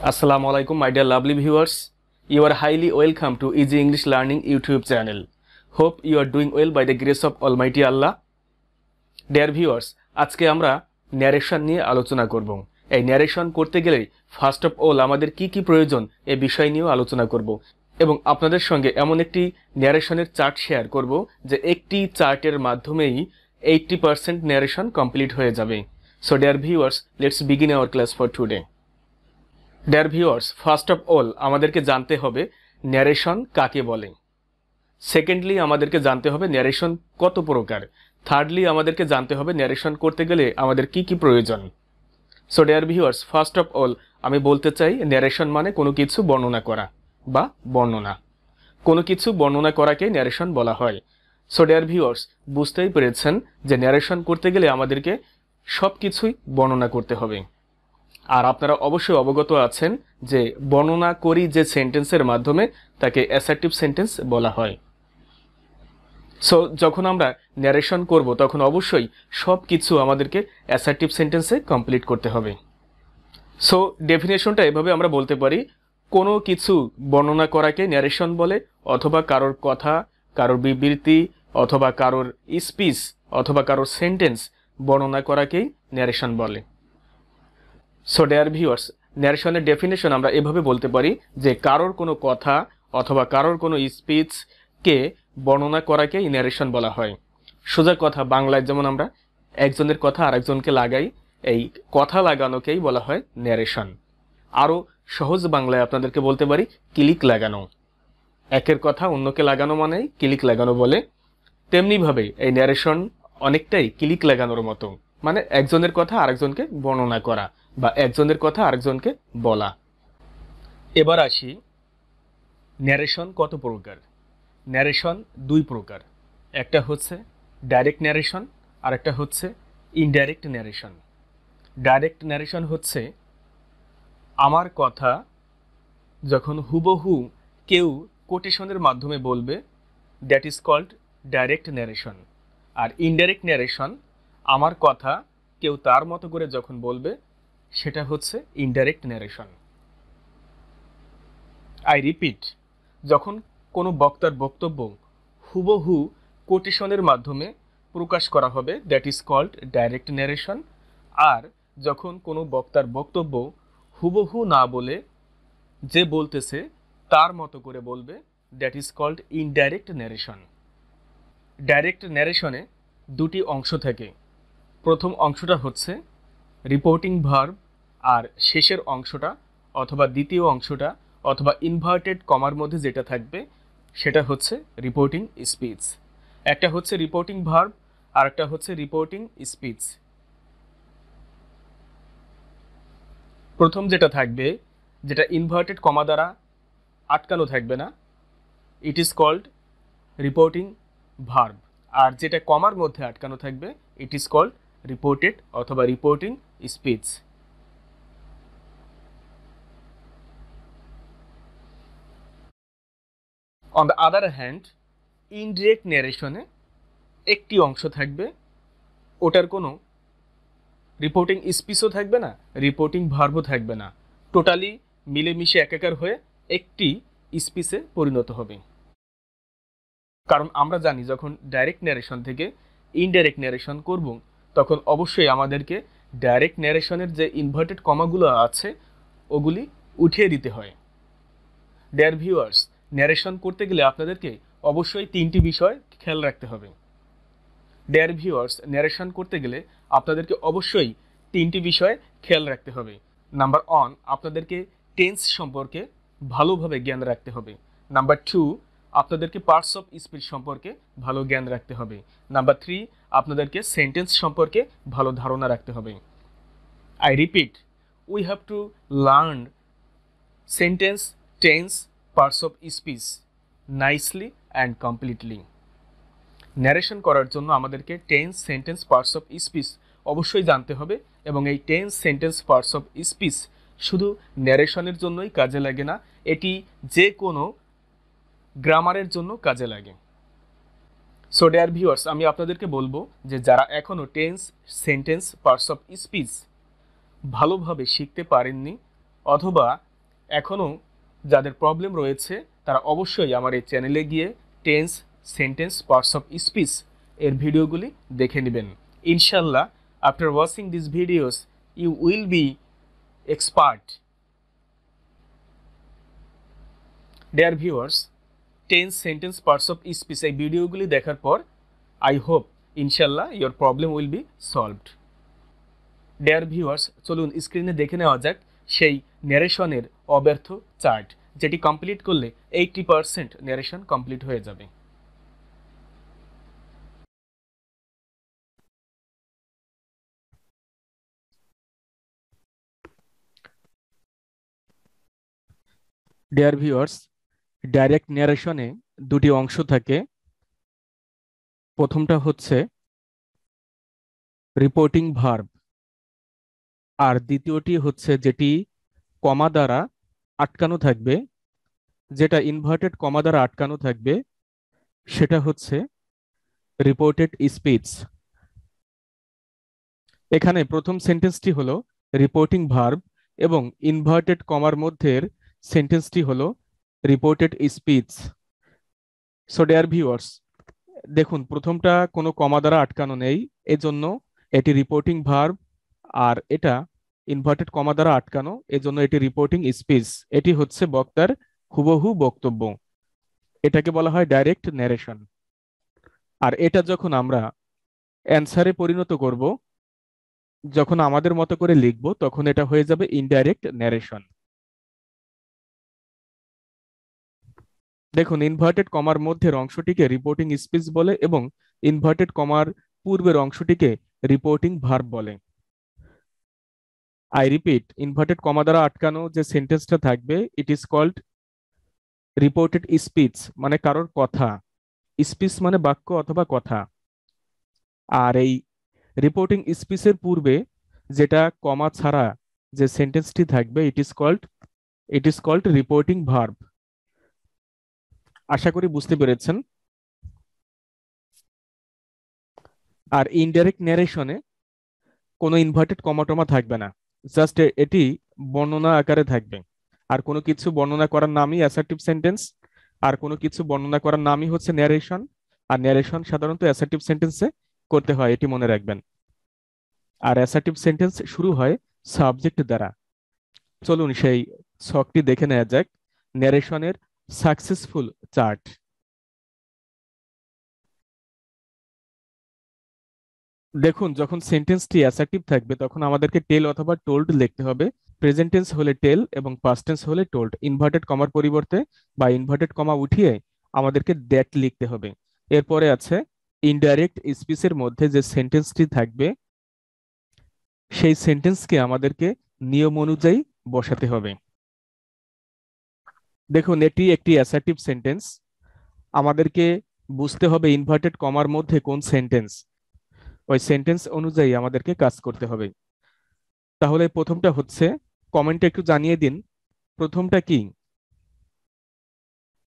Assalamu alaikum, my dear lovely viewers. You are highly welcome to Easy English Learning YouTube channel. Hope you are doing well by the grace of Almighty Allah. Dear viewers, আজকে আমরা narration নিয়ে আলোচনা করব। এই narration করতে গেলে first of all আমাদের কি প্রয়োজন এই বিষয় নিয়েও আলোচনা করব এবং আপনাদের সঙ্গে এমন একটি ন্যারেশনের চার্ট শেয়ার করব যে একটি চার্টের মাধ্যমেই 80% ন্যারেশন কমপ্লিট হয়ে যাবে। So dear viewers, let's begin our class for today. Dear viewers, first of all আমাদেরকে জানতে হবে ন্যারেশন কাকে বলে। সেকেন্ডলি আমাদেরকে জানতে হবে ন্যারেশন কত প্রকার। থার্ডলি আমাদেরকে জানতে হবে ন্যারেশন করতে গেলে আমাদের কি প্রয়োজন। So dear viewers, first of all আমি বলতে চাই ন্যারেশন মানে কোনো কিছু বর্ণনা করা বা বর্ণনা। কোনো কিছু বর্ণনা করাকে ন্যারেশন বলা হয়। সো ডিয়ার ভিউয়ার্স, বুঝতেই পেরেছেন যে ন্যারেশন করতে গেলে আমাদেরকে সব কিছুই বর্ণনা করতে হবে। আর আপনারা অবশ্যই অবগত আছেন যে বর্ণনা করি যে সেন্টেন্সের মাধ্যমে তাকে অ্যাসার্টিভ সেন্টেন্স বলা হয়। সো যখন আমরা ন্যারেশন করব তখন অবশ্যই সব কিছু আমাদেরকে অ্যাসার্টিভ সেন্টেন্সে কমপ্লিট করতে হবে। সো ডেফিনেশনটা এভাবে আমরা বলতে পারি, কোনো কিছু বর্ণনা করাকে ন্যারেশন বলে, অথবা কারোর কথা, কারোর বিবৃতি, অথবা কারোর স্পিচ, অথবা কারোর সেন্টেন্স বর্ণনা করাকেই ন্যারেশন বলে। সো ডিয়ার ভিউয়ার্স, ন্যারেশনের ডেফিনেশন আমরা এভাবে বলতে পারি যে কারোর কোনো কথা অথবা কারোর কোনো স্পিচকে বর্ণনা করাকেই ন্যারেশন বলা হয়। সোজা কথা বাংলায় যেমন আমরা একজনের কথা আরেকজনকে লাগাই, এই কথা লাগানোকেই বলা হয় ন্যারেশন। আরও সহজ বাংলায় আপনাদেরকে বলতে পারি ক্লিক লাগানো। একের কথা অন্যকে লাগানো মানেই ক্লিক লাগানো বলে। তেমনিভাবে এই ন্যারেশন অনেকটাই ক্লিক লাগানোর মতো, মানে একজনের কথা আরেকজনকে বর্ণনা করা বা একজনের কথা আরেকজনকে বলা। এবার আসি ন্যারেশন কত প্রকার। ন্যারেশন দুই প্রকার, একটা হচ্ছে ডাইরেক্ট ন্যারেশন আর একটা হচ্ছে ইনডাইরেক্ট ন্যারেশন। ডাইরেক্ট ন্যারেশন হচ্ছে আমার কথা যখন হুবহু কেউ কোটেশনের মাধ্যমে বলবে, that is called direct narration. আর ইনডাইরেক্ট ন্যারেশন আমার কথা কেউ তার মতো করে যখন বলবে সেটা হচ্ছে ইনডাইরেক্ট ন্যারেশন। আই রিপিট, যখন কোনো বক্তার বক্তব্য হুবহু কোটেশনের মাধ্যমে প্রকাশ করা হবে that is called direct narration. আর যখন কোনো বক্তার বক্তব্য হুবহু না বলে যে বলতেছে তার মতো করে বলবে that is called indirect narration. Direct ন্যারেশনে দুটি অংশ থাকে। প্রথম অংশটা হচ্ছে রিপোর্টিং ভার্ব, আর শেষের অংশটা অথবা দ্বিতীয় অংশটা অথবা ইনভার্টেড কমার মধ্যে যেটা থাকবে সেটা হচ্ছে রিপোর্টিং স্পিচ। একটা হচ্ছে রিপোর্টিং ভার্ব আর একটা হচ্ছে রিপোর্টিং স্পিচ। প্রথম যেটা থাকবে, যেটা ইনভার্টেড কমা দ্বারা আটকানো থাকবে না, it is called reporting verb. আর যেটা কমার মধ্যে আটকানো থাকবে ইট ইজ কল্ড রিপোর্টেড অথবা reporting speech. On the other hand, indirect ন্যারেশনে একটি অংশ থাকবে, ওটার কোনো রিপোর্টিং স্পিচও থাকবে না, রিপোর্টিং ভার্বও থাকবে না, টোটালি মিলেমিশে একাকার হয়ে একটি স্পিচে পরিণত হবে। কারণ আমরা জানি যখন ডাইরেক্ট ন্যারেশন থেকে ইনডাইরেক্ট ন্যারেশন করব তখন অবশ্যই আমাদেরকে ডাইরেক্ট ন্যারেশনের যে ইনভার্টেড কমাগুলো আছে ওগুলি উঠিয়ে দিতে হয়। ডিয়ার ভিউয়ার্স, ন্যারেশন করতে গেলে আপনাদেরকে অবশ্যই তিনটি বিষয় খেয়াল রাখতে হবে। ডিয়ার ভিউয়ার্স, ন্যারেশন করতে গেলে আপনাদেরকে অবশ্যই তিনটি বিষয় খেয়াল রাখতে হবে। নাম্বার 1, আপনাদেরকে টেন্স সম্পর্কে ভালোভাবে জ্ঞান রাখতে হবে। নাম্বার 2, আপনাদেরকে পার্টস অফ স্পিচ সম্পর্কে ভালো জ্ঞান রাখতে হবে। নাম্বার 3, আপনাদেরকে সেন্টেন্স সম্পর্কে ভালো ধারণা রাখতে হবে। I repeat, we have to learn sentence, tense, parts of speech nicely and completely. Narration করার জন্য আমাদেরকে tense, sentence, parts of speech অবশ্যই জানতে হবে এবং এই tense, sentence, parts of speech শুধু ন্যারেশনের জন্যই কাজে লাগে না, এটি যে কোনো গ্রামারের জন্য কাজে লাগে। সো ডিয়ার ভিউয়ার্স, আমি আপনাদেরকে বলবো যে যারা এখনও tense, sentence, parts of speech ভালোভাবে শিখতে পারেননি অথবা এখনও যাদের প্রবলেম রয়েছে তারা অবশ্যই আমার এই চ্যানেলে গিয়ে tense, sentence, parts of speech এর ভিডিওগুলি দেখে নেবেন। ইনশাল্লাহ after watching this videos you will be expert. Dear viewers, tense, sentence, parts of speech এই ভিডিওগুলি দেখার পর আই হোপ ইনশাল্লাহ your problem will be solved. Dear viewers, চলুন স্ক্রিনে দেখে নেওয়া যাক সেই ন্যারেশনের অব্যর্থ চার্ট, যেটি কমপ্লিট করলে 80% ন্যারেশন কমপ্লিট হয়ে যাবে। ডিয়ার ভিউয়ার্স, ডাইরেক্ট ন্যারেশনে দুটি অংশ থাকে। প্রথমটা হচ্ছে রিপোর্টিং ভার্ব, আর দ্বিতীয়টি হচ্ছে যেটি কমা দ্বারা আটকানো থাকবে, যেটা ইনভার্টেড কমা দ্বারা আটকানো থাকবে, সেটা হচ্ছে রিপোর্টেড স্পিচ। এখানে প্রথম সেন্টেন্সটি হলো রিপোর্টিং ভার্ব এবং ইনভার্টেড কমার মধ্যের সেন্টেন্সটি হলো reported speech. So dear viewers, দেখুন প্রথমটা কোনো কমা দ্বারা আটকানো নেই, এজন্য এটি রিপোর্টিং ভার্ব, আর এটা ইনভার্টেড কমা দ্বারা আটকানো, এজন্য এটি রিপোর্টিং স্পিচ। এটি হচ্ছে বক্তার হুবহু বক্তব্য, এটাকে বলা হয় ডাইরেক্ট ন্যারেশন। আর এটা যখন আমরা অ্যান্সারে পরিণত করব, যখন আমাদের মতো করে লিখব, তখন এটা হয়ে যাবে ইনডাইরেক্ট ন্যারেশন। দেখুন, ইনভার্টেড কমার মধ্যের অংশটিকে রিপোর্টিং স্পিচ বলে এবং ইনভার্টেড কমার পূর্বের অংশটিকে রিপোর্টিং ভার্ব বলে। আই রিপিট, ইনভার্টেড কমা দ্বারা আটকানো যে সেন্টেন্সটা থাকবে, it is called reported speech, মানে কারোর কথা। স্পিচ মানে বাক্য অথবা কথা। আর এই রিপোর্টিং স্পিচের পূর্বে যেটা কমা ছাড়া যে সেন্টেন্সটি থাকবে, it is called reporting verb. আশা করি বুঝতে পেরেছেন। আর ইনডাইরেক্ট ন্যারেশনে কোনো ইনভার্টেড কমা টমা থাকবে না, জাস্ট এটি বর্ণনা আকারে থাকবে। আর কোনো কিছু বর্ণনা করার নামই অ্যাসার্টিভ সেন্টেন্স, আর কোনো কিছু বর্ণনা করার নামই হচ্ছে ন্যারেশন। আর ন্যারেশন সাধারণত অ্যাসার্টিভ সেন্টেন্সে করতে হয়, এটি মনে রাখবেন। আর অ্যাসার্টিভ সেন্টেন্স শুরু হয় সাবজেক্ট দ্বারা। চলুন সেই ছকটি দেখে নেওয়া যাক, ন্যারেশনের সাকসেসফুল চার্ট। দেখুন, যখন সেন্টেন্সটি অ্যাসার্টিভ থাকবে তখন আমাদেরকে টেল অথবা টোল্ড লিখতে হবে। প্রেজেন্ট টেন্স হলে টেল এবং পাস্ট টেন্স হলে টোল্ড। ইনভার্টেড কমার পরিবর্তে বা ইনভার্টেড কমা উঠিয়ে আমাদেরকে দ্যাট লিখতে হবে। এরপরে আছে ইনডাইরেক্ট স্পিচের মধ্যে যে সেন্টেন্সটি থাকবে, সেই সেন্টেন্সকে আমাদেরকে নিয়ম অনুযায়ী বসাতে হবে। দেখুন, এটি একটি অ্যাসার্টিভ সেন্টেন্স। আমাদেরকে বুঝতে হবে ইনভার্টেড কমার মধ্যে কোন সেন্টেন্স, ওই সেন্টেন্স অনুযায়ী আমাদেরকে কাজ করতে হবে। তাহলে প্রথমটা হচ্ছে, কমেন্টে একটু জানিয়ে দিন প্রথমটা কি,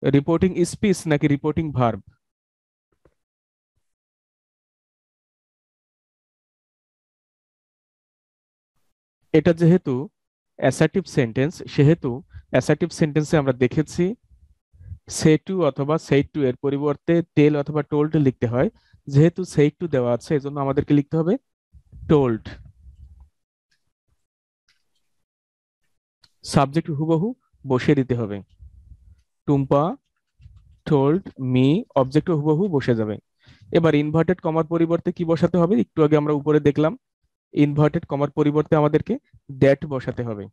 রিপোর্টিং স্পিচ নাকি রিপোর্টিং ভার্ব? এটা যেহেতু অ্যাসার্টিভ সেন্টেন্স, সেহেতু অ্যাসার্টিভ সেন্টেন্সে আমরা দেখেছি সে টু অথবা সেই টু এর পরিবর্তে টেল অথবা টোল্ড লিখতে হয়। যেহেতু সেই টু দেওয়া আছে, এজন্য আমাদেরকে লিখতে হবে টোল্ড। সাবজেক্ট হুবহু বসিয়ে দিতে হবে, টুম্পা টোল্ড মি, অবজেক্ট হুবহু বসে যাবে। এবার ইনভার্টেড কমার পরিবর্তে কি বসাতে হবে, একটু আগে আমরা উপরে দেখলাম ইনভার্টেড কমার পরিবর্তে আমাদেরকে দ্যাট বসাতে হবে।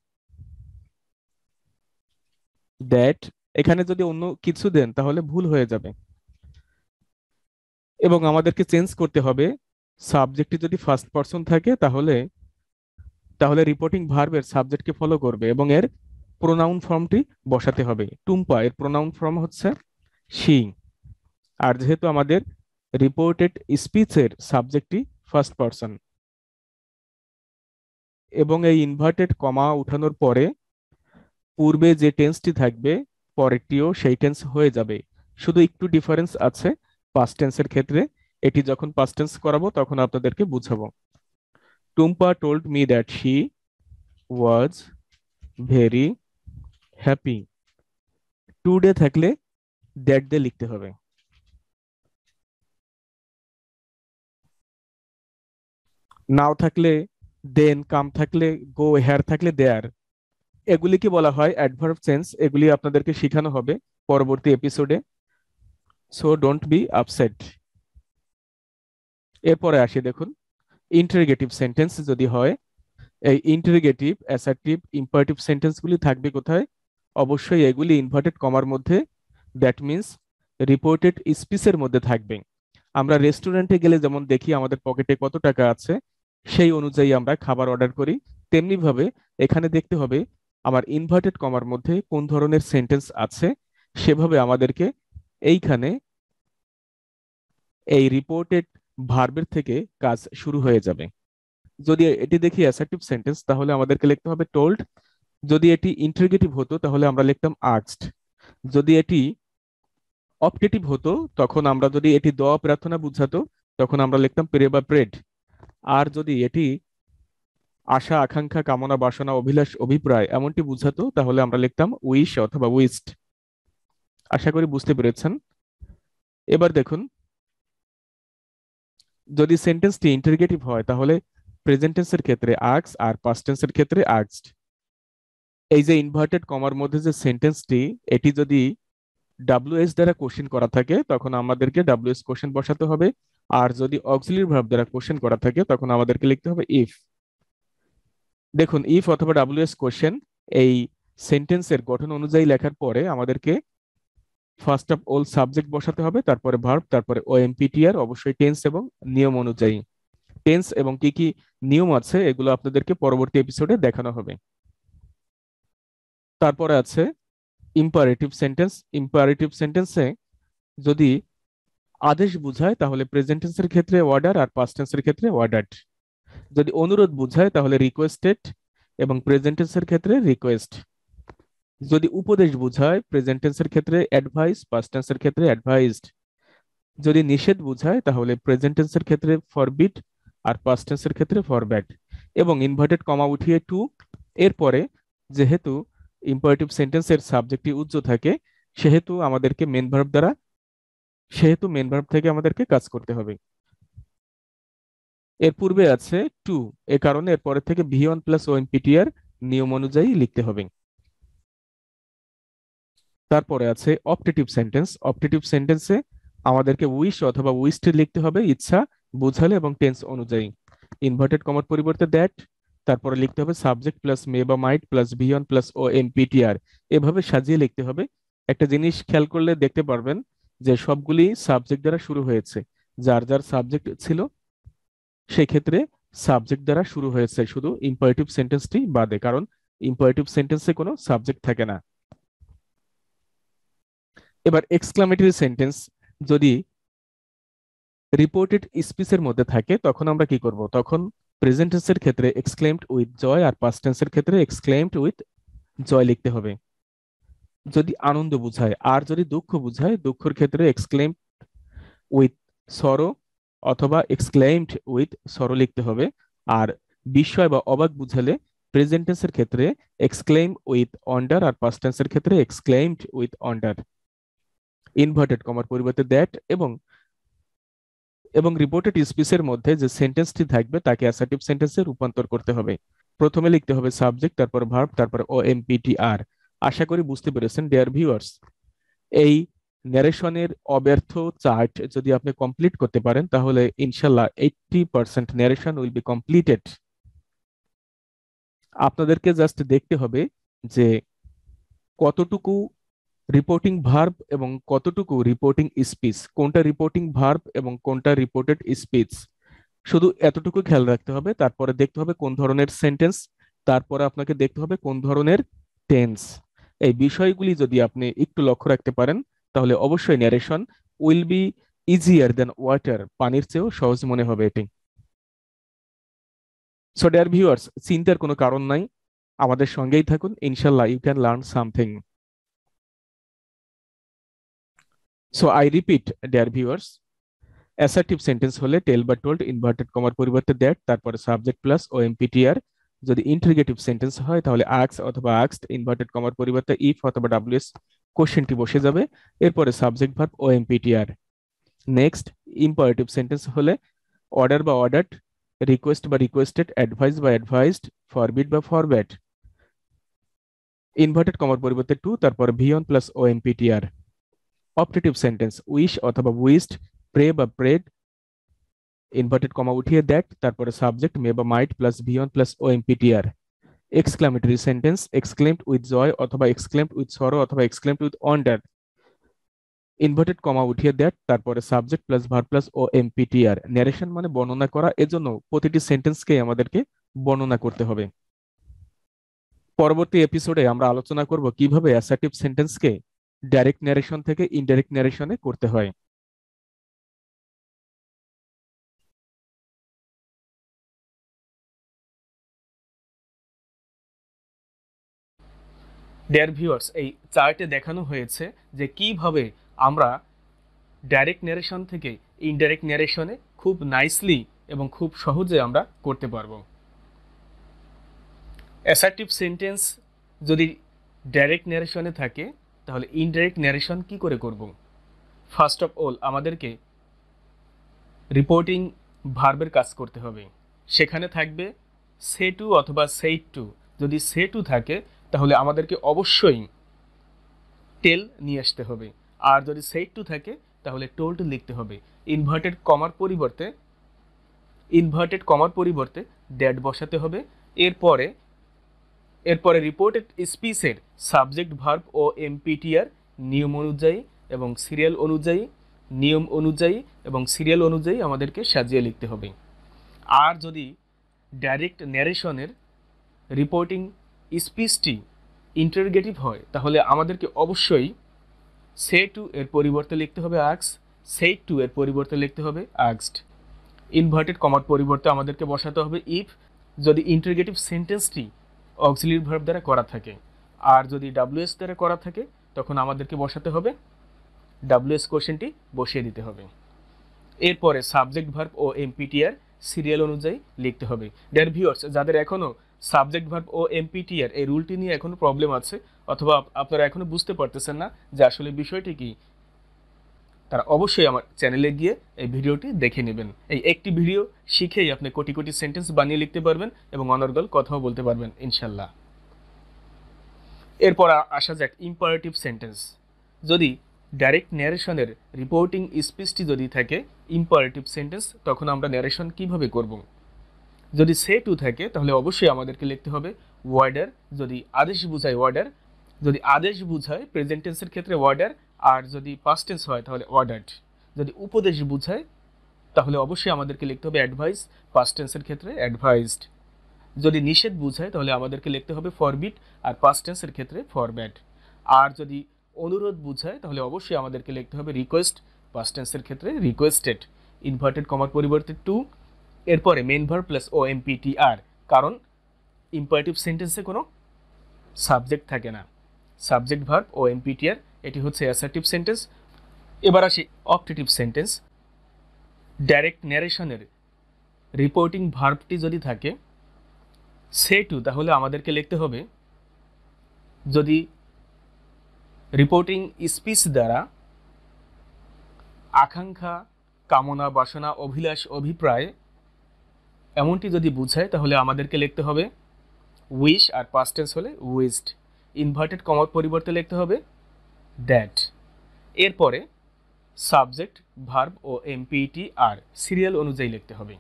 দ্যাট, এখানে যদি অন্য কিছু দেন তাহলে ভুল হয়ে যাবে। এবং আমাদেরকে চেঞ্জ করতে হবে, সাবজেক্টে যদি ফার্স্ট পারসন থাকে তাহলে তাহলে রিপোর্টিং ভার্বের সাবজেক্টকে ফলো করবে এবং এর প্রোনাউন ফর্মটি বসাতে হবে। টুম্পা, এর প্রোনাউন ফর্ম হচ্ছে শি। আর যেহেতু আমাদের রিপোর্টেড স্পিচের সাবজেক্টটি ফার্স্ট পারসন, এবং এই ইনভার্টেড কমা উঠানোর পরে পূর্বে যে টেন্সটি থাকবে পরেরটিও সেই টেন্স হয়ে যাবে। শুধু একটু ডিফারেন্স আছে পাস্ট টেন্সের ক্ষেত্রে, এটি যখন পাস্ট টেন্স করাবো তখন আপনাদেরকে বুঝাবো। Tumpa told me that she was very happy. Today থাকলে দ্যাট ডে লিখতে হবে। নাও থাকলে দেন, কাম থাকলে গো, হেয়ার থাকলে দেয়ার। এগুলিকে বলা হয় অ্যাডভার্ব চেঞ্জ। এগুলি আপনাদেরকে শেখানো হবে পরবর্তী এপিসোডে, সো ডোন্ট বি আপসেট। এরপরে আসি, দেখুন ইন্টারোগেটিভ সেন্টেন্স যদি হয়, এই ইন্টারোগেটিভ, অ্যাসার্টিভ, ইম্পারেটিভ সেন্টেন্সগুলি থাকবে কোথায়? অবশ্যই এগুলি ইনভার্টেড কমার মধ্যে, দ্যাট মিন্স রিপোর্টেড স্পিচের মধ্যে থাকবে। আমরা রেস্টুরেন্টে গেলে যেমন দেখি আমাদের পকেটে কত টাকা আছে, সেই অনুযায়ী আমরা খাবার অর্ডার করি, তেমনি ভাবে এখানে দেখতে হবে আমার ইনভার্টেড কমার মধ্যে কোন ধরনের সেন্টেন্স আছে, সেভাবে আমাদেরকে এইখানে এই রিপোর্টেড ভার্বের থেকে কাজ শুরু হয়ে যাবে। যদি এটি দেখি অ্যাসার্টিভ সেন্টেন্স, তাহলে আমাদেরকে লিখতে হবে টোল্ড। যদি এটি ইন্টারোগেটিভ হতো তাহলে আমরা লিখতাম আস্কড। যদি এটি অপটেটিভ হতো, তখন আমরা, যদি এটি দোয়া প্রার্থনা বুঝাতো, তখন আমরা লিখতাম প্রে বা প্রেড। আর যদি এটি আশা আকাঙ্ক্ষা কামনা বাসনা অভিলাষ অভিপ্রায় এমনটি বুঝাতো, তাহলে আমরা লিখতাম উইশ অথবা উইস্ট। আশা করি বুঝতে পেরেছেন। এবার দেখুন, যদি সেন্টেন্সটি ইন্টারোগেটিভ হয় তাহলে প্রেজেন্ট টেন্সের ক্ষেত্রে আস্ক আর পাস্ট টেন্সের ক্ষেত্রে আস্কড। এই যে ইনভার্টেড কমার মধ্যে যে সেন্টেন্সটি, এটি যদি ডাব্লিউএস দ্বারা কোশ্চেন করা থাকে তখন আমাদেরকে ডাব্লিউএস কোশ্চেন বসাতে হবে। আর যদি অক্সিলারি ভার্ব দ্বারা কোশ্চেন করা থাকে তখন আমাদেরকে লিখতে হবে ইফ। দেখুন, ইফ অথবা ডাব্লিউএস কোশ্চেন এই সেন্টেন্সের গঠন অনুযায়ী লেখার পরে আমাদেরকে ফার্স্ট অফ অল সাবজেক্ট বসাতে হবে, তারপরে ভার্ব, তারপরে ওএমপিটিআর, অবশ্যই টেন্স এবং নিয়ম অনুযায়ী। টেন্স এবং কি কি নিয়ম আছে এগুলো আপনাদেরকে পরবর্তী এপিসোডে দেখানো হবে। তারপরে আছে ইম্পারেটিভ সেন্টেন্স। ইম্পারেটিভ সেন্টেন্সে যদি আদেশ বুঝায় তাহলে প্রেজেন্ট টেন্সের ক্ষেত্রে অর্ডার আর পাস্ট টেন্সের ক্ষেত্রে অর্ডারড। যদি অনুরোধ বুঝায় তাহলে রিকোয়েস্টেড এবং প্রেজেন্ট টেন্সের ক্ষেত্রে রিকোয়েস্ট। যদি উপদেশ বুঝায় প্রেজেন্ট টেন্সের ক্ষেত্রে অ্যাডভাইস, পাস্ট টেন্সের ক্ষেত্রে অ্যাডভাইসড। যদি নিষেধ বুঝায় তাহলে প্রেজেন্ট টেন্সের ক্ষেত্রে ফরবিড আর পাস্ট টেন্সের ক্ষেত্রে ফরব্যাড। এবং ইনভার্টেড কমা উঠিয়ে টু, এরপরে যেহেতু ইম্পারেটিভ সেন্টেন্সের সাবজেক্টটি উজ্জ্ব থাকে, সেহেতু আমাদেরকে মেন ভার্ব দ্বারা, সেহেতু মেন ভার্ব থেকে আমাদেরকে কাজ করতে হবে। এর পূর্বে আছে টু, এ কারণে এরপরে থেকে ভি ওয়ান প্লাস ওএমপিটিআর নিয়ম অনুযায়ী লিখতে হবে। তারপরে আছে অপটেটিভ সেন্টেন্স। অপটেটিভ সেন্টেন্সে আমাদেরকে উইশ অথবা উইস্ট লিখতে হবে ইচ্ছা বুঝালে এবং টেন্স অনুযায়ী। ইনভার্টেড কমার পরিবর্তে দ্যাট, তারপরে লিখতে হবে সাবজেক্ট প্লাস মে বা might plus V one plus ও এমপিটিআর, এভাবে সাজিয়ে লিখতে হবে। একটা জিনিস খেয়াল করলে দেখতে পারবেন যে সবগুলি সাবজেক্ট দ্বারা শুরু হয়েছে, যার যার সাবজেক্ট ছিল সেই ক্ষেত্রে সাবজেক্ট দ্বারা শুরু হয়েছে, শুধু ইম্পারেটিভ সেন্টেন্সটি বাদে, কারণ ইম্পারেটিভ সেন্টেন্সে কোনো সাবজেক্ট থাকে না। এবার এক্সক্লামেটরি সেন্টেন্স যদি রিপোর্টেড স্পিচের মধ্যে থাকে তখন আমরা কি করব? তখন প্রেজেন্ট টেন্সের ক্ষেত্রে এক্সক্লেমড উইথ জয় আর পাস্ট টেন্সের ক্ষেত্রে এক্সক্লেমড উইথ জয় লিখতে হবে। যদি আনন্দ বুঝায় আর যদি দুঃখ বুঝায়, দুঃখের ক্ষেত্রে এক্সক্লেমড উইথ সরো অথবা এক্সক্লেমড উইথ সরো লিখতে হবে। আর বিস্ময় বা অবাক বুঝালে প্রেজেন্ট টেন্সের ক্ষেত্রে এক্সক্লেম উইথ অন্ডার আর পাস্ট টেন্সের ক্ষেত্রে এক্সক্লেমড উইথ অন্ডার। ইনভার্টেড কমার পরিবর্তে দ্যাট এবং রিপোর্টেড স্পিচের মধ্যে যে সেন্টেন্সটি থাকবে তাকে অ্যাসার্টিভ সেন্টেন্সে রূপান্তর করতে হবে। প্রথমে লিখতে হবে সাবজেক্ট, তারপর ভার্ব, তারপর ওএমপিটিআর। আশা করি বুঝতে পেরেছেন ডিয়ার ভিউয়ার্স। এই ন্যারেশনের অব্যর্থ চার্ট যদি আপনি কমপ্লিট করতে পারেন তাহলে ইনশাল্লাহ 80% ন্যারেশন উইল বি কমপ্লিটেড। আপনাদেরকে জাস্ট দেখতে হবে যে কতটুকু রিপোর্টিং ভার্ব এবং কতটুকু রিপোর্টিং স্পিচ, কোনটা রিপোর্টিং ভার্ব এবং কোনটা রিপোর্টেড স্পিচ, শুধু এতটুকু খেয়াল রাখতে হবে। তারপরে দেখতে হবে কোন ধরনের সেন্টেন্স, তারপরে আপনাকে দেখতে হবে কোন ধরনের টেন্স। এই বিষয়গুলি যদি আপনি একটু লক্ষ্য রাখতে পারেন তাহলে অবশ্যই narration will be easier than water, পানির চেয়েও সহজ মনে হবে এটি। সো ডিয়ার ভিউয়ার্স, চিন্তার কোনো কারণ নাই, আমাদের সঙ্গেই থাকুন, ইনশাল্লাহ you can learn something. So I repeat dear viewers, assertive sentence হলে টেল বা টোল্ড, ইনভার্টেড কমার পরিবর্তে দ্যাট, তারপরে সাবজেক্ট প্লাস ওএমপিটিআর, যদি ইন্টারোগেটিভ সেন্টেন্স হয় তাহলে আস্ক অথবা আস্কড ইনভার্টেড কমার পরিবর্তে ইফ অথবা ডাব্লিউএস কোশ্চেনটি বসে যাবে, এরপরে subject verb O MPTR. Next, imperative sentence হলে অর্ডার বা অর্ডার্ড, রিকোয়েস্ট বা রিকোয়েস্টেড, অ্যাডভাইস বা অ্যাডভাইসড, ফরবিড বা ফরব্যাড। ইনভার্টেড কমার পরিবর্তে টু, তারপরে ভিয়ন প্লাস ও এমপিটিআর। অপটেটিভ সেন্টেন্স উইশ অথবা উইশড, প্রে বা প্রেড, ইনভার্টেড কমা উঠিয়ে দ্যাট, তারপরে সাবজেক্ট মে বা might plus V one plus O MPTR. Exclamatory sentence exclaimed with joy অথবা এক্সক্লেমড উইথ সরো অথবা exclaimed with wonder, inverted comma উঠিয়ে that, তারপরে subject plus verb plus ও এমপিটিআর। Narration মানে বর্ণনা করা, এজন্য প্রতিটি সেন্টেন্সকে আমাদেরকে বর্ণনা করতে হবে। পরবর্তী এপিসোডে আমরা আলোচনা করব কিভাবে অ্যাসার্টিভ সেন্টেন্সকে ডাইরেক্ট ন্যারেশন থেকে ইনডাইরেক্ট ন্যারেশনে করতে হয়। ডিয়ার ভিউয়ার্স, এই চার্টে দেখানো হয়েছে যে কিভাবে আমরা ডাইরেক্ট ন্যারেশন থেকে ইনডাইরেক্ট ন্যারেশনে খুব নাইসলি এবং খুব সহজে আমরা করতে পারবো। অ্যাসার্টিভ সেন্টেন্স যদি ডাইরেক্ট ন্যারেশনে থাকে তাহলে ইনডাইরেক্ট ন্যারেশন কি করে করব? ফার্স্ট অফ অল আমাদেরকে রিপোর্টিং ভার্বের কাজ করতে হবে। সেখানে থাকবে সে টু অথবা সেইড টু। যদি সে টু থাকে তাহলে আমাদেরকে অবশ্যই টেল নিয়ে আসতে হবে, আর যদি সেইড টু থাকে তাহলে টোল্ড লিখতে হবে। ইনভার্টেড কমার পরিবর্তে দ্যাট বসাতে হবে। এরপরে রিপোর্টেড স্পিচের সাবজেক্ট ভার্ব ও এমপিটিআর নিয়ম অনুযায়ী এবং সিরিয়াল অনুযায়ী আমাদেরকে সাজিয়ে লিখতে হবে। আর যদি ডাইরেক্ট ন্যারেশনের রিপোর্টিং স্পিচটি ইন্টারোগেটিভ হয় তাহলে আমাদেরকে অবশ্যই সে টু এর পরিবর্তে লিখতে হবে আস্ক, সেইড টু এর পরিবর্তে লিখতে হবে আস্কড। ইনভার্টেড কমার পরিবর্তে আমাদেরকে বসাতে হবে ইফ, যদি ইন্টারোগেটিভ সেন্টেন্সটি অক্সিলিয়ারি ভার্ব দ্বারা করা থাকে। আর যদি ডাব্লিউএস দ্বারা করা থাকে তখন আমাদেরকে বসাতে হবে ডাব্লিউএস কোশ্চেনটি বসিয়ে দিতে হবে। এরপরে সাবজেক্ট ভার্ব ও এমপিটিআর সিরিয়াল অনুযায়ী লিখতে হবে। ডিয়ার ভিউয়ার্স, যাদের এখনও সাবজেক্ট ভার্ব ও এমপিটিআর এই রুলটি নিয়ে এখনও প্রবলেম আছে অথবা আপনারা এখনও বুঝতে পারতেছেন না যে আসলে বিষয়টি কি, তারা অবশ্যই আমার চ্যানেলে গিয়ে এই ভিডিওটি দেখে নেবেন। এই একটি ভিডিও শিখেই আপনি কোটি কোটি সেন্টেন্স বানিয়ে লিখতে পারবেন এবং অনর্গল কথাও বলতে পারবেন ইনশাল্লাহ। এরপর আসা যাক ইম্পারেটিভ সেন্টেন্স। যদি ডাইরেক্ট ন্যারেশনের রিপোর্টিং স্পিচটি যদি থাকে ইম্পারেটিভ সেন্টেন্স, তখন আমরা ন্যারেশন কিভাবে করব? যদি সে টু থাকে তাহলে অবশ্যই আমাদেরকে লিখতে হবে ওয়ার্ডার, যদি আদেশ বোঝায় ওয়ার্ডার, যদি আদেশ বোঝায় প্রেজেন্ট টেন্সের ক্ষেত্রে ওয়ার্ডার, আর যদি পাস্ট টেন্স হয় তাহলে অর্ডার্ড। যদি উপদেশ বোঝায় তাহলে অবশ্যই আমাদেরকে লিখতে হবে অ্যাডভাইস, পাস্ট টেন্সের ক্ষেত্রে অ্যাডভাইসড। যদি নিষেধ বোঝায় তাহলে আমাদেরকে লিখতে হবে ফরবিড, আর পাস্ট টেন্সের ক্ষেত্রে ফরব্যাড। আর যদি অনুরোধ বোঝায় তাহলে অবশ্যই আমাদেরকে লিখতে হবে রিকোয়েস্ট, পাস্ট টেন্সের ক্ষেত্রে রিকোয়েস্টেড। ইনভার্টেড কমার পরিবর্তে টু, এরপরে মেন ভার্ব প্লাস ও এমপিটিআর, কারণ ইম্পারেটিভ সেন্টেন্সে কোনো সাবজেক্ট থাকে না। সাবজেক্ট ভার্ব ও এমপিটিআর, এটি হচ্ছে অ্যাসার্টিভ সেন্টেন্স। এবার আসি অপটেটিভ সেন্টেন্স। ডাইরেক্ট ন্যারেশনের রিপোর্টিং ভার্বটি যদি থাকে সে টু, তাহলে আমাদেরকে লিখতে হবে যদি রিপোর্টিং স্পিচ দ্বারা আকাঙ্ক্ষা, কামনা, বাসনা, অভিলাষ, অভিপ্রায় এমনটি যদি বোঝায় তাহলে আমাদেরকে লিখতে হবে উইশ, আর পাস্ট টেন্স হলে উইশড। ইনভার্টেড কমার পরিবর্তে লিখতে হবে দ্যাট। এরপরে সাবজেক্ট ভার্ব ও এমপিটিআর সিরিয়াল অনুযায়ী লিখতে হবে।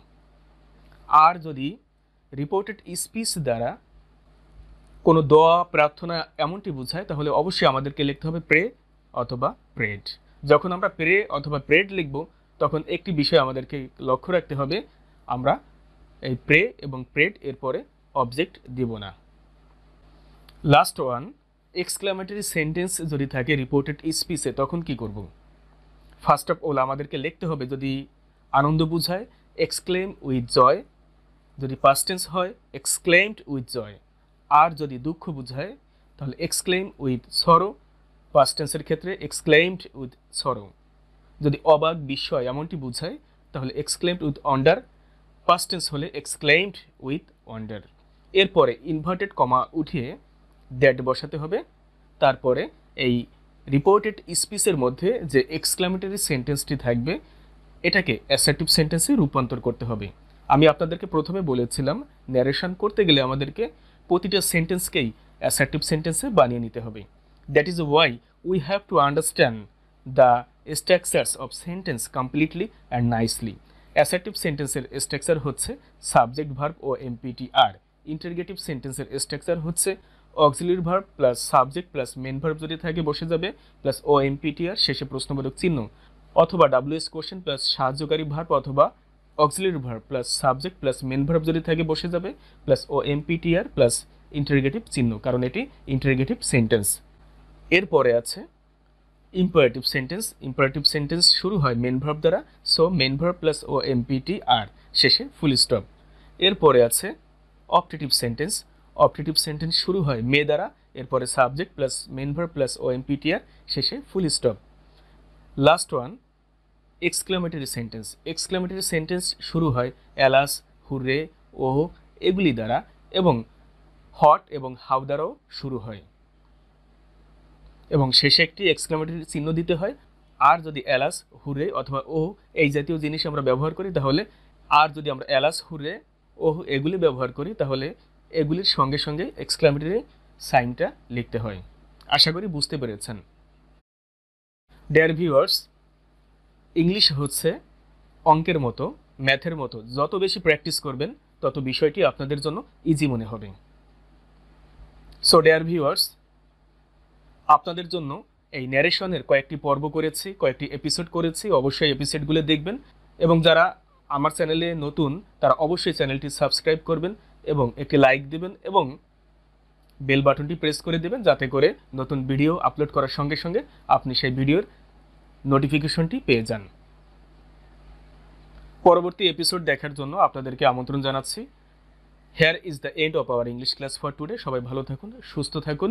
আর যদি রিপোর্টেড স্পিচ দ্বারা কোনো দোয়া, প্রার্থনা এমনটি বোঝায় তাহলে অবশ্যই আমাদেরকে লিখতে হবে প্রে অথবা প্রেড। যখন আমরা প্রে অথবা প্রেড লিখব তখন একটি বিষয় আমাদেরকে লক্ষ্য রাখতে হবে, আমরা এই প্রে এবং প্রেড এরপরে অবজেক্ট দিব না। লাস্ট ওয়ান, এক্সক্লামেটরি সেন্টেন্স যদি থাকে রিপোর্টেড স্পিচে তখন কি করব? ফার্স্ট অফ অল আমাদেরকে লিখতে হবে যদি আনন্দ বোঝায় এক্সক্লেম উইথ জয়, যদি পাস্ট টেন্স হয় এক্সক্লেমড উইথ জয়। আর যদি দুঃখ বোঝায় তাহলে এক্সক্লেম উইথ সরো, পাস্ট টেন্সের ক্ষেত্রে এক্সক্লেমড উইথ সরো। যদি অবাক, বিস্ময় এমনটি বোঝায় তাহলে exclaimed with wonder, past tense হলে এক্সক্লেমড উইথ ওয়ান্ডার। এরপরে ইনভার্টেড কমা উঠিয়ে দ্যাট বসাতে হবে। তারপরে এই রিপোর্টেড স্পিচের মধ্যে যে এক্সক্লামেটরি সেন্টেন্সটি থাকবে এটাকে অ্যাসার্টিভ সেন্টেন্সে রূপান্তর করতে হবে। আমি আপনাদেরকে প্রথমে বলেছিলাম ন্যারেশন করতে গেলে আমাদেরকে প্রতিটা সেন্টেন্সকেই অ্যাসার্টিভ সেন্টেন্সে বানিয়ে নিতে হবে। That is why we have to understand the structures of sentence completely and nicely. Assertive সেন্টেন্সের স্ট্রাকচার হচ্ছে subject verb O MPTR. Interrogative সেন্টেন্সের স্ট্রাকচার হচ্ছে auxiliary verb plus subject plus main verb যদি থাকে বসে যাবে প্লাস ও এমপিটিআর শেষে প্রশ্নবোধক চিহ্ন, অথবা ডাব্লিউএস কোশ্চেন প্লাস সাহায্যকারী ভার্ব অথবা auxiliary verb plus subject plus main verb যদি থাকে বসে যাবে প্লাস ও এমপিটিআর প্লাস ইন্টারগেটিভ চিহ্ন, কারণ এটি ইন্টারগেটিভ সেন্টেন্স। এরপরে আছে ইম্পারেটিভ সেন্টেন্স। ইম্পারেটিভ সেন্টেন্স শুরু হয় মেন ভার্ব দ্বারা, সো মেন ভার্ব প্লাস ও এমপিটিআর শেষে ফুল স্টপ। এরপরে আছে অপটেটিভ সেন্টেন্স। অপটেটিভ সেন্টেন্স শুরু হয় মে দ্বারা, এরপরে subject plus main verb plus ও এমপিটিআর শেষে full stop. Last one exclamatory sentence. Exclamatory sentence শুরু হয় অ্যালাস, হুররে, ওহ এগুলি দ্বারা এবং হট এবং হাউ দ্বারাও শুরু হয় এবং শেষে একটি এক্সক্লামেটরি চিহ্ন দিতে হয়। আর যদি অ্যালাস, হুররে অথবা ওহ এই জাতীয় জিনিস আমরা ব্যবহার করি তাহলে, আর যদি আমরা অ্যালাস, হুররে, ওহ এগুলি ব্যবহার করি তাহলে এগুলির সঙ্গে সঙ্গে এক্সক্লামেটরি সাইনটা লিখতে হয়। আশা করি বুঝতে পেরেছেন। ডিয়ার ভিউয়ার্স, ইংলিশ হচ্ছে অঙ্কের মতো, ম্যাথের মতো, যত বেশি প্র্যাকটিস করবেন তত বিষয়টি আপনাদের জন্য ইজি মনে হবে। সো ডিয়ার ভিউয়ার্স, আপনাদের জন্য এই ন্যারেশনের কয়েকটি পর্ব করেছি, কয়েকটি এপিসোড করেছি, অবশ্যই এপিসোডগুলো দেখবেন এবং যারা আমার চ্যানেলে নতুন তারা অবশ্যই চ্যানেলটি সাবস্ক্রাইব করবেন এবং একটি লাইক দেবেন এবং বেল বাটনটি প্রেস করে দেবেন যাতে করে নতুন ভিডিও আপলোড করার সঙ্গে সঙ্গে আপনি সেই ভিডিওর নোটিফিকেশনটি পেয়ে যান। পরবর্তী এপিসোড দেখার জন্য আপনাদেরকে আমন্ত্রণ জানাচ্ছি। Hair is the end of our English class for today. সবাই ভালো থাকুন, সুস্থ থাকুন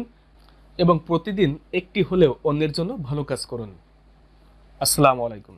এবং প্রতিদিন একটি হলেও অন্যের জন্য ভালো কাজ করুন। আসসালামু আলাইকুম।